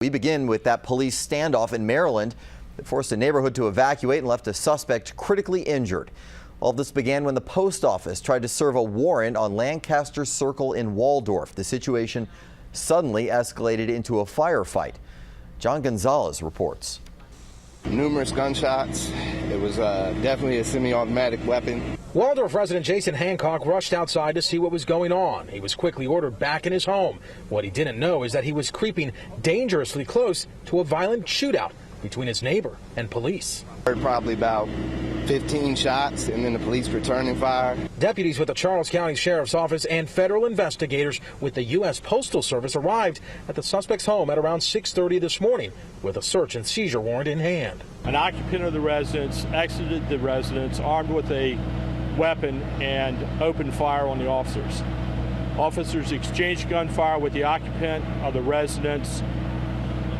We begin with that police standoff in Maryland that forced a neighborhood to evacuate and left a suspect critically injured. All this began when the post office tried to serve a warrant on Lancaster Circle in Waldorf. The situation suddenly escalated into a firefight. John Gonzalez reports. Numerous gunshots. It was definitely a semi-automatic weapon. Waldorf resident Jason Hancock rushed outside to see what was going on. He was quickly ordered back in his home. What he didn't know is that he was creeping dangerously close to a violent shootout between his neighbor and police. Heard probably about 15 shots, and then the police returning fire. Deputies with the Charles County Sheriff's Office and federal investigators with the U.S. Postal Service arrived at the suspect's home at around 6:30 this morning with a search and seizure warrant in hand. An occupant of the residence exited the residence armed with a weapon and opened fire on the officers. Officers exchanged gunfire with the occupant of the residence.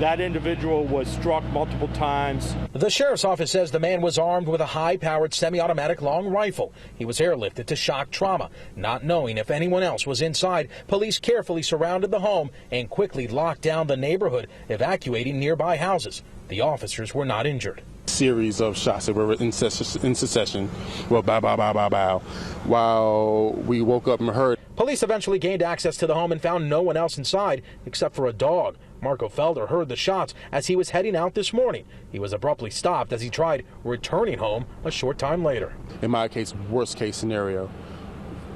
That individual was struck multiple times. The sheriff's office says the man was armed with a high-powered semi-automatic long rifle. He was airlifted to shock trauma. Not knowing if anyone else was inside, police carefully surrounded the home and quickly locked down the neighborhood, evacuating nearby houses. The officers were not injured. Series of shots that were in succession. Well, bow, bow, bow, bow, bow. While we woke up and heard. Police eventually gained access to the home and found no one else inside except for a dog. Marco Felder heard the shots as he was heading out this morning. He was abruptly stopped as he tried returning home a short time later. In my case, worst case scenario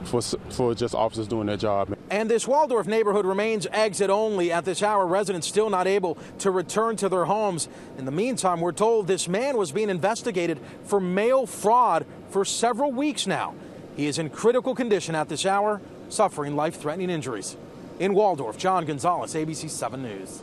for just officers doing their job. And this Waldorf neighborhood remains exit only at this hour. Residents still not able to return to their homes. In the meantime, we're told this man was being investigated for mail fraud for several weeks now. He is in critical condition at this hour, suffering life-threatening injuries. In Waldorf, John Gonzalez, ABC 7 News.